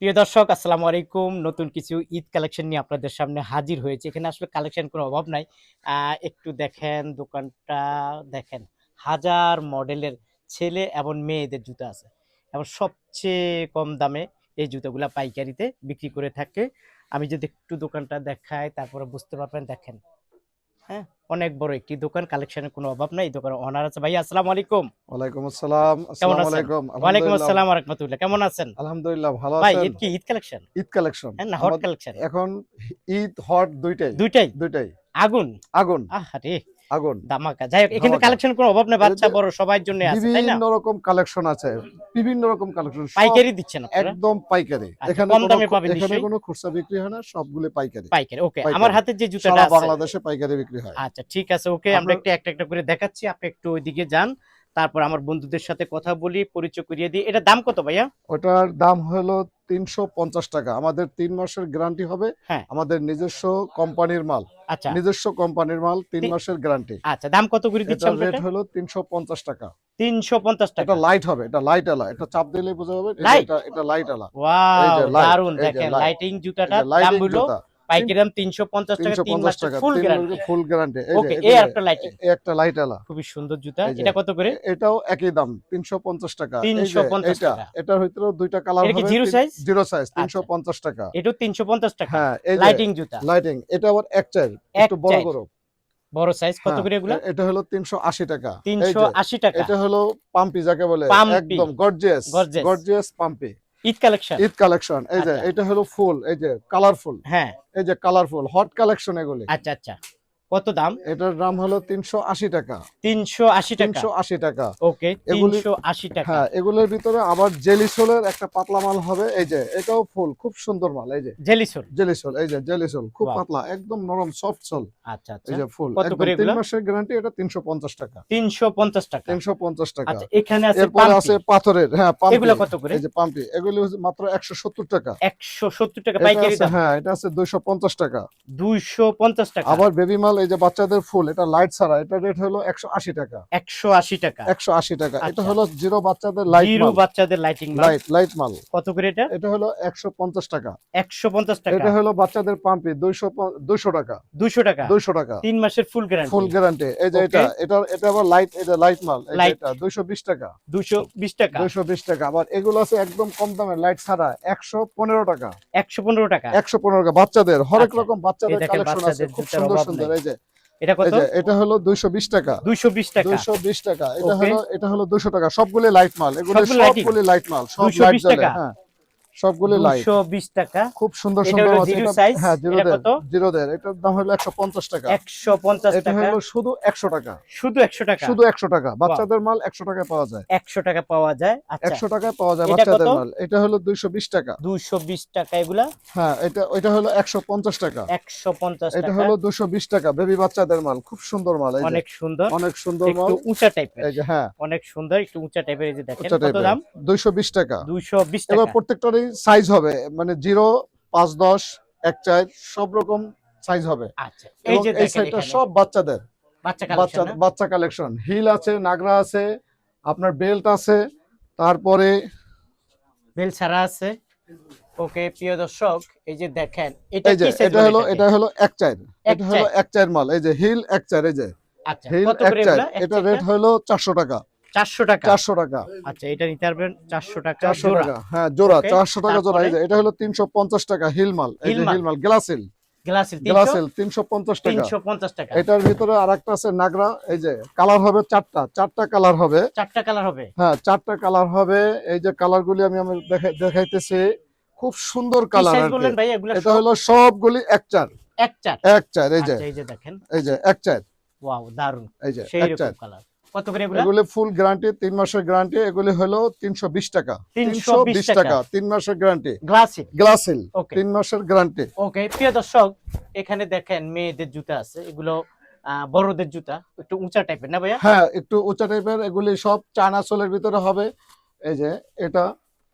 প্রিয় দর্শক আসসালামু আলাইকুম। নতুন কিছু ঈদ কালেকশন নিয়ে আপনাদের সামনে হাজির হয়েছে। এখানে আসলে কালেকশন কোনো অভাব নাই। একটু দেখেন দোকানটা দেখেন। হাজার মডেলের ছেলে এবং মেয়েদের জুতা আছে। এবং সবচেয়ে কম দামে এই জুতাগুলা পাইকারিতে বিক্রি করে থাকে। আমি যদি একটু দোকানটা দেখাই তারপরে বুঝতে পারবেন দেখেন। হ্যাঁ, অনেক বড় একটি দোকান, কালেকশনের কোনো অভাব নাই। এই দোকানের ওনার আছে। ভাই আসসালামু আলাইকুম। ওয়ালাইকুম আসসালাম। কেমন আসসালামু আছেন? আলাইকুম। ওয়ালাইকুম আলহামদুলিল্লাহ, আসসালাম ওয়া রাহমাতুল্লাহ। কেমন আছেন? আলহামদুলিল্লাহ ভালো ভাই আছেন? ঈদ কি ঈদ কালেকশন? ঈদ কালেকশন। হ্যাঁ না হট আমাদের কালেকশন? এখন ঈদ হট দুইটাই। দুইটাই? দুইটাই। আগুন? আগুন, আহারে! আগুন, ধামাকা। যাই হোক এখানে ধামাকা। কালেকশন কোনো অভাব নেই। বাচ্চা এতে বড় সবার জন্যই আছে, তাই না? বিভিন্ন রকম কালেকশন আছে। বিভিন্ন রকম কালেকশন সব পাইকারি দিচ্ছেন আপনারা? একদম পাইকারি। আচ্ছা, এখানে কম কোনো দামে পাবেন এখানে নিশ্চয়ই? কোনো খুচরা বিক্রি হয় না, সবগুলো পাইকারি। পাইকারি, ওকে। আমার পাইকারি। হাতে যে জুতাটা সারা আছে বাংলাদেশে পাইকারি বিক্রি হয়। আচ্ছা ঠিক আছে, ওকে। আমরা আপনার একটু একটা, একটা করে দেখাচ্ছি। আপনি একটু ওইদিকে যান। তারপর আমার বন্ধুদের সাথে কথা বলি, পরিচয় করিয়ে দিই। এটার দাম কত ভাইয়া? ওটার দাম হলো ৩৫০ টাকা। আমাদের ৩ মাসের গ্যারান্টি হবে। হ্যাঁ, আমাদের নিজস্ব কোম্পানির মাল। আচ্ছা। নিজস্ব কোম্পানির মাল ৩ তি মাসের গ্যারান্টি। আচ্ছা, দাম কত করে দিচ্ছেন এটার আমরা রেট এটা? হলো ৩৫০ টাকা। ৳৩৫০ এটা টাকা। লাইট হবে, এটা লাইট আলা। এটা চাপ দিলেই বোঝা যাবে এই যে লাইট? এটা লাইট আলা। এই ওয়াও! যে লাইট, দারুণ। এই যে দেখেন লাইট, লাইটিং এই যে জুতাটার দাম লাইটিং হইলো জুতা। তিন পাইকারি দাম ৳৩৫০ টাকা, ৩ ৩৫০ মাসের টাকা, ফুল ৩ গ্যারান্টি। মাসের ফুল গ্যারান্টি। এই যে ওকে, এই এগুলো একটা লাইটিং। একটা লাইট আলা। খুবই সুন্দর জুতা। এই যে এটা কত করে? এটাও একই দাম ৩৫০ টাকা। এই যে ৳৩৫০ এইটা, টাকা। এটার ভিতরেও ২ টা কালার এটা কি হবে। Zero size? জিরো সাইজ আচ্ছা। ৩৫০ টাকা। এটাও ৳৩৫০ টাকা। হ্যাঁ, এই যে লাইটিং জুতা। লাইটিং। এটা আবার এক চাইর, এক একটু বড় চাইর। গরু। বড় সাইজ কত হ্যাঁ, করে এগুলা? এটা হলো ৩৮০ টাকা। এই যে ৳৩৮০ টাকা। এটা হলো পাম্পি যাকে বলে, পাম্পি, একদম গর্জিয়াস, গর্জিয়াস। গর্জিয়াস পাম্পি। ঈদ কালেকশন। ঈদ কালেকশন। এই যে আচ্ছা। এটা হলো ফুল, এই যে কালারফুল, হ্যাঁ, এই যে কালারফুল হট কালেকশন এগুলি। আচ্ছা, আচ্ছা। কত দাম? এটার দাম হলো ৩৮০ টাকা। ৳৩৮০ টাকা। ৩৮০ টাকা। ওকে, এগুলি ৳৩৮০ টাকা। হ্যাঁ, এগুলোর ভিতরে আবার জেলি সোলের একটা পাতলা মাল হবে। এই যে এটাও ফুল, খুব সুন্দর মাল। এই যে জেলিসন। জেলি সোল, এই যে জেলি সোল খুব ওয়াও! পাতলা, একদম নরম সফট সোল। আচ্ছা, এই আচ্ছা। যে ফুল কত একদম করে ৩ এগুলা? মাসের গ্যারান্টি। এটা ৩৫০ টাকা। ৳৩৫০ টাকা। ৩৫০ টাকা। আচ্ছা, এখানে আছে এরপরে পাম্পি। আছে পাথরের, হ্যাঁ পাম্পি। এগুলা কত করে? এই যে পাম্পি এগুলি হচ্ছে মাত্র ১৭০ টাকা। ৳১৭০ টাকা এটা পাইকারি আছে, দাম। হ্যাঁ এটা আছে ২৫০ টাকা। ৳২৫০ টাকা। আবার বেবি মাল, এই যে বাচ্চাদের ফুল, এটা লাইট ছাড়া, এটা রেট হলো ১৮০ টাকা। ৳১৮০ টাকা। ১৮০ টাকা। এটা আচ্ছা। হলো জিরো বাচ্চাদের লাইট জিরো মাল। বাচ্চাদের লাইটিং মাল। লাইট মাল। কত করে এটা? এটা হলো ১৫০ টাকা। ৳১৫০ টাকা। এটা হলো বাচ্চাদের পাম্পি ২০০ টাকা। ৳200 টাকা। ২০০ টাকা ৩ মাসের ফুল ফুল গ্যারান্টি। গ্যারান্টি। এই যে ওকে। এটা আবার লাইট, এটা লাইট মাল। এই যে লাইট এটা ২২০ টাকা। ৳220 টাকা। ২২০ টাকা। আবার এগুলো আছে একদম কম দামে লাইট ছাড়া ১১৫ টাকা। ৳১15 টাকা। ১১৫ টাকা বাচ্চাদের হরেক আচ্ছা। রকম এই বাচ্চাদের দেখেন কালেকশন আছে, বাচ্চাদের খুব জুতার সুন্দর অভাব সুন্দর। নাই। এই যে এটা কত? এটা হলো ২২০ টাকা। ৳220 টাকা। ২২০ টাকা। ওকে। এটা হলো ২০০ টাকা। সবগুলো লাইট মাল। এগুলো সবগুলো লাইটিং? সবগুলো লাইট মাল। সব লাইট ৳220 জ্বলে। টাকা। হ্যাঁ, সবগুলো লাইট। ৳220 টাকা। খুব সুন্দর এটা সুন্দর হলো আছে। জিরো এটা সাইজ। হ্যাঁ, এটা জিরোদের, কত? জিরোদের। এটার দাম হলো ১৫০ টাকা। ৳১৫০ এটা টাকা। হলো শুধু ১০০ টাকা। শুধু ৳100 টাকা। শুধু ১০০ টাকা। ওয়াও! বাচ্চাদের মাল ১০০ টাকায় পাওয়া যায়। ৳100 টাকা পাওয়া যায়। আচ্ছা। ১০০ টাকায় পাওয়া যায় এটা কত? বাচ্চাদের মাল। এটা হলো ২২০ টাকা। ৳220 টাকা এগুলা? হ্যাঁ, এটা হলো ১৫০ টাকা। ৳150 এটা টাকা। হলো ২২০ টাকা। বেবি বাচ্চাদের মাল। খুব সুন্দর মাল। এই যে অনেক সুন্দর। অনেক সুন্দর একটু মাল। উঁচা টাইপের। এই যে হ্যাঁ, অনেক সুন্দর, একটু উঁচা টাইপের। এই যে দেখেন উচ্চ কত টাইপের। দাম? ২২০ টাকা। ৳220 এবার টাকা। প্রত্যেকটারই সাইজ হবে, মানে 0, ৫, ১০, ১, ৪ সব রকম সাইজ হবে। আচ্ছা। এই এবং যে এই দেখেন সাইডটা এখানে সব বাচ্চাদের। বাচ্চা কালেকশন না? বাচ্চা কালেকশন। হিল আছে, নাগরা আছে, আপনার বেল্ট আছে, তারপরে বেল ছাড়া আছে। ওকে প্রিয় দর্শক, এই যে দেখেন এটা এই যে কি সাইজ বলে এটাকে? এটা হলো ১ চাইর। এক এটা হলো চাই। ১ চাইর মাল। এই যে হিল ১ চাইর। এই যে আচ্ছা, হিল কত ১ করে চাইর। এগুলা? এক এটা রেট চাইরটা? হলো ৪০০ টাকা। ৳400 টাকা। ৪০০ টাকা। আচ্ছা, এটা নিতে পারবেন ৳400 টাকা ৪০০ জোড়া। টাকা। হ্যাঁ, জোড়া ওকে। ৪০০ টাকা জোড়া। তারপরে এই যে এটা হলো ৩৫০ টাকা হিল মাল। এই হিল যে মাল, হিল মাল গ্লাস হিল। গ্লাসের গ্লাস হিল ৩৫০ টাকা। ৳350 টাকা। এটার ভিতরে আরেকটা আছে নাগরা। এই যে কালার হবে ৪টা কালার হবে। 4 টা কালার হবে। হ্যাঁ, ৪টা কালার হবে। এই যে কালারগুলি আমি দেখাইতেছি। খুব সুন্দর কি কালার সাইজ আরকি। বললেন ভাই এগুলা এটা সব? হলো সবগুলি ১ চার। 1-4। ১ চার। এই যে আচ্ছা, এই যে দেখেন। এই যে ১ চার। ওয়াও, দারুন। এই যে সেই ১ রকম চার। কালার। কত করে এগুলা? এগুলি ফুল গ্যারান্টি, ৩ মাসের গ্যারান্টি। এগুলি হলো ৩২০ টাকা। 320 ৩২০ টাকা। টাকা 3 মাসের গ্যারান্টি। গ্লাসি। গ্লাস হিল ওকে। 3 মাসের গ্যারান্টি। ওকে প্রিয় দর্শক, এখানে দেখেন মেয়েদের জুতা আছে। এগুলো বড়দের জুতা। একটু উঁচা টাইপের না ভাইয়া? হ্যাঁ, একটু উঁচা টাইপের। এগুলি সব চায়না সোলের ভিতরে হবে। এই যে এটা,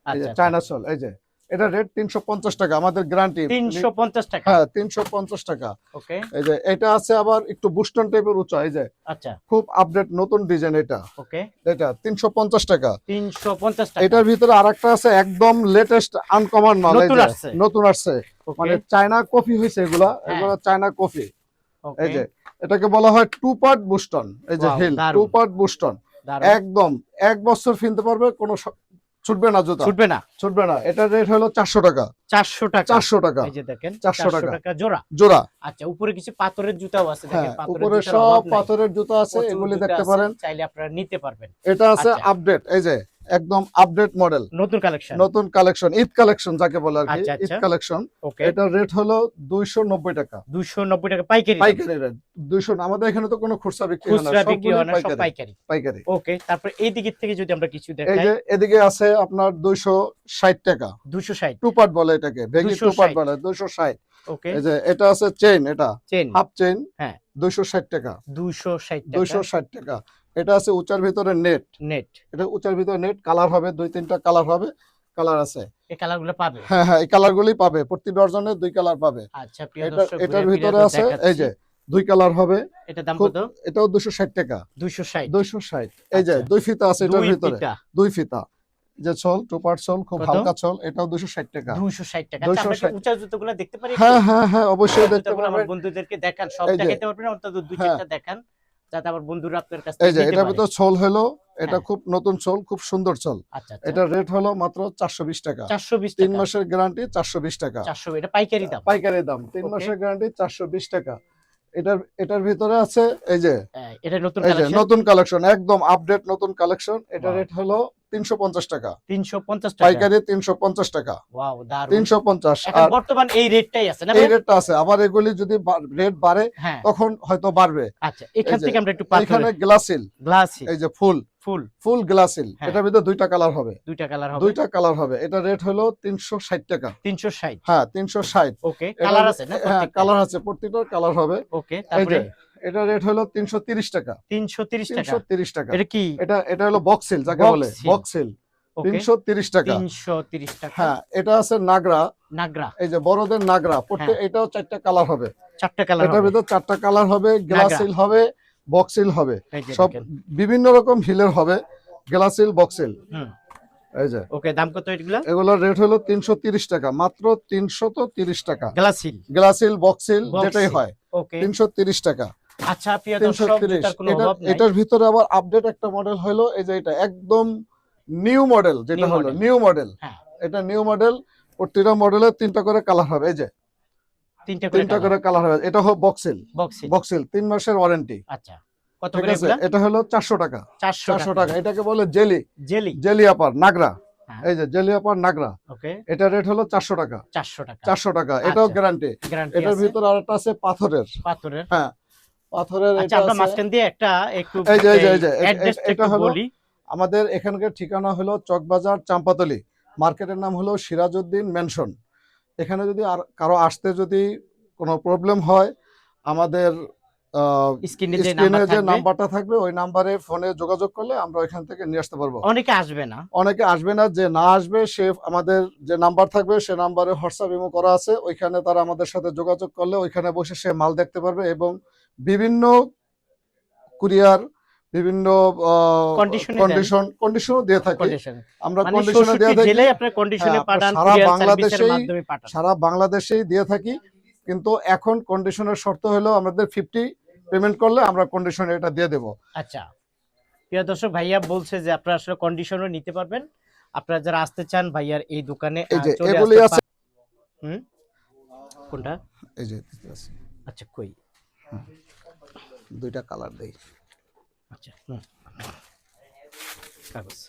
এই যে আচ্ছা, আচ্ছা। China soul. এই যে এটা রেট 350 টাকা, আমাদের গ্যারান্টি 350 টাকা। হ্যাঁ 350 টাকা। ওকে, এই যে এটা আছে আবার একটু বুস্টন টাইপের উঁচা, এই যে আচ্ছা খুব আপডেট নতুন ডিজাইন এটা। ওকে, এটা 350 টাকা। 350 টাকা। এটার ভিতরে আরেকটা আছে একদম লেটেস্ট আনকমন মাল, এই নতুন যে আসছে। নতুন আসছে, ওকে, মানে চায়না কফি হইছে এগুলা, হ্যাঁ। এগুলা চায়না কফি। ওকে, এই যে এটাকে বলা হয় টু পার্ট বুস্টন, এই যে Wow, হিল দারুণ। টু পার্ট বুস্টন, দারুণ। একদম 1 বছর কিনতে পারবে, কোনো ছুটবে না জুতা, ছুটবে না। ছুটবে না। এটার রেট হলো 400 টাকা। 400 টাকা। 400 টাকা, এই যে দেখেন 400 400 টাকা টাকা জোড়া। জোড়া। আচ্ছা, উপরে কিছু পাথরের জুতাও আছে, হ্যাঁ দেখেন পাথরের উপরে জুতার সব অভাব নাই। পাথরের জুতা আছে, প্রচুর এগুলি জুতা দেখতে আছে, পারেন। চাইলে আপনারা নিতে পারবেন। এটা আছে আচ্ছা। আপডেট, এই যে একদম আপডেট মডেল, নতুন কালেকশন। নতুন কালেকশন, ঈদ কালেকশন যাকে বলে আর কি, আচ্ছা, ঈদ আচ্ছা। কালেকশন। ওকে, এটার রেট হলো 290 টাকা, 290 টাকা পাইকারি দাম। পাইকারি রেট 200। আমাদের এখানে তো কোনো খুচরা বিক্রি হয় না, খুচরা বিক্রি সবগুলো হয় না, সব পাইকারি, পাইকারি। পাইকারি। ওকে, তারপর এই দিকের থেকে যদি আমরা কিছু এই দেখাই, যে এদিকে আছে আপনার 260 টাকা, 260। টু পার্ট বলে এটাকে, ভেগি টু পার্ট 260 বলে, 260। ওকে, এই যে এটা আছে চেইন, এটা চেন, হাফ চেইন, হ্যাঁ 260 টাকা, 260 টাকা। 260 টাকা। এটা আছে উঁচার ভিতরে নেট, নেট, এটা উঁচার ভিতরে নেট, কালার হবে 2-3টা কালার হবে, কালার আছে। এই কালারগুলো পাবে। হ্যাঁ হ্যাঁ, এই কালারগুলোই পাবে, প্রতি ডজনে 2 কালার পাবে। আচ্ছা প্রিয় এটা দর্শক, এটার ঘুরে ভিতরে ফিরে আছে এই দেখাচ্ছি। যে 2 কালার হবে, এটা দাম খুব কত? এটাও 260 টাকা, 260। 260। এই যে আচ্ছা, 2 ফিতা আছে এটার 2 ভিতরে, ফিতা 2 ফিতা, এই যে ছল, টু পার্ট ছল, খুব কত? হালকা ছল, এটাও 260 টাকা। 260 টাকা। আচ্ছা, আমরা কি 260। উঁচা জুতোগুলো দেখতে পারি একটু? হ্যাঁ হ্যাঁ হ্যাঁ, অবশ্যই উঁচা দেখতে জুতোগুলো আমার পারবেন। বন্ধুদেরকে দেখান, সব এই যে দেখাতে পারবেন না, অন্তত দুই হ্যাঁ, চারটা দেখান, যাতে আমার বন্ধুরা আপনার কাছ এই থেকে যে নিতে এটার পারে। ভিতর ছল হলো, এটা হ্যাঁ। খুব নতুন ছল, খুব সুন্দর ছল। আচ্ছা আচ্ছা, এটার রেট হলো মাত্র 420 টাকা, 420 3 টাকা। মাসের গ্যারান্টি, 420 টাকা 400, এটা পাইকারি দাম। পাইকারি দাম, 3 ওকে, মাসের গ্যারান্টি, 420 টাকা। এটার ভিতরে আছে এই যে, এটা নতুন এই যে কালেকশন। নতুন কালেকশন, একদম আপডেট নতুন কালেকশন। এটা ওয়াও, রেট হলো 350 টাকা, 350 টাকা। পাইকারি 350 টাকা, ওয়াও, দারুন। 350। এখন আর বর্তমান এই রেটটাই আছে না এই ভাই? রেটটা আছে, আবার এগুলি যদি রেট বাড়ে হ্যাঁ। তখন হয়তো বাড়বে। আচ্ছা, এখান এই যে থেকে আমরা একটু এখানে পাথরের গ্লাসিল, গ্লাসি, এই যে ফুল ফুল, ফুল গ্লাসিল, হ্যাঁ। এটার ভিতরে 2টা কালার হবে, দুইটা কালার হবে, 2টা কালার হবে। এটা রেট হলো 360 টাকা, 360। হ্যাঁ 360। ওকে, কালার আছে না হ্যাঁ প্রত্যেকটা? কালার আছে, প্রত্যেকটার কালার হবে। ওকে, এই তারপরে যে এটা রেট হলো 330 টাকা, 330 টাকা। 330 টাকা। এটা কি? এটা হলো বক্সিল যাকে বলে, বক্সিল। বক্সিল, ওকে, 330 টাকা। 330 টাকা। হ্যাঁ এটা আছে নাগরা, নাগরা, এই যে বড়দের নাগরা, হ্যাঁ। এটাও 4টা কালার হবে, 4টা কালার এটার হবে। ভিতর 4টা কালার হবে, গ্লাসিল হবে, বক্সিল হবে, এই যে সব দেখেন। বিভিন্ন রকম হিলের হবে, গ্লাসিল বক্সিল। হুম, এই যে ওকে, দাম কত এগুলা? এগুলোর রেট হলো 330 টাকা, মাত্র 330 টাকা। গ্লাসিল, গ্লাসিল বক্সিল যেটাই বক্সিল। হয়, ওকে, 330 টাকা। আচ্ছা প্রিয় দর্শক, 330। জুতার কোনো অভাব নাই। এটার ভিতরে আবার আপডেট একটা মডেল হলো, এই যে এটা একদম নিউ মডেল, যেটা New হলো model। New model. হ্যাঁ, এটা নিউ মডেল, প্রতিটা মডেলের 3টা করে কালার হবে, এই যে 3টা করে কালার হবে। এটা হলো বক্সিল, বক্সিল। বক্সিল 3 মাসের ওয়ারেন্টি। আচ্ছা, কত ঠিক করে আছে, এগুলা? এটা হলো 400 টাকা, 400 400 টাকা। টাকা। এটাকে বলে জেলি, জেলি, জেলি আপার নাগরা, হ্যাঁ। এই যে জেলি আপার নাগরা। ওকে, এটা রেট হলো 400 টাকা, 400 টাকা। 400 টাকা। এটাও আচ্ছা, গ্যারান্টি। গ্যারান্টি এটার আছে। ভিতরে আরেকটা আছে পাথরের, পাথরের। হ্যাঁ পাথরের, আচ্ছা, এটা আমরা আছে। মাঝখান দিয়ে একটা একটু এই যে এই যে অ্যাড্রেসটা এটা একটু হলো বলি। আমাদের এখানকার ঠিকানা হলো চকবাজার চাম্পাতলি, মার্কেটের নাম হলো সিরাজউদ্দিন ম্যানশন। এখানে যদি আর কারো আসতে যদি কোনো প্রবলেম হয়, আমাদের স্ক্রিনে যে স্ক্রিনে নাম্বার যে থাকবে, নাম্বারটা থাকবে ওই নাম্বারে ফোনে যোগাযোগ করলে আমরা ওইখান থেকে নিয়ে আসতে পারবো। অনেকে আসবে না। অনেকে আসবে না, যে না আসবে সে আমাদের যে নাম্বার থাকবে সে নাম্বারে হোয়াটসঅ্যাপ ইমো করা আছে, ওইখানে তারা আমাদের সাথে যোগাযোগ করলে ওইখানে বসে সে মাল দেখতে পারবে। এবং বিভিন্ন কুরিয়ার, বিভিন্ন কন্ডিশনে দেন। কন্ডিশনও দিয়ে থাকি, কন্ডিশন আমরা মানে কন্ডিশনে 64 দিয়ে থাকি। জেলায় আপনার কন্ডিশনে হ্যাঁ, পাঠান, সারা কুরিয়ার সার্ভিসের বাংলাদেশেই, মাধ্যমে পাঠান। সারা বাংলাদেশেই দিয়ে থাকি। কিন্তু এখন কন্ডিশনের শর্ত হলো আমাদের 50 পেমেন্ট করলে আমরা কন্ডিশনে এটা দিয়ে দেব। আচ্ছা প্রিয় দর্শক, ভাইয়া বলছে যে আপনারা আসলে কন্ডিশনও নিতে পারবেন। আপনারা যারা আসতে চান ভাইয়ার এই দোকানে এই যে চলে এগুলি আসতে আছে, হুম, কোনটা? এই যে আছে, আচ্ছা কই, 2টা কালার দেই। আচ্ছা হুম, কাগজ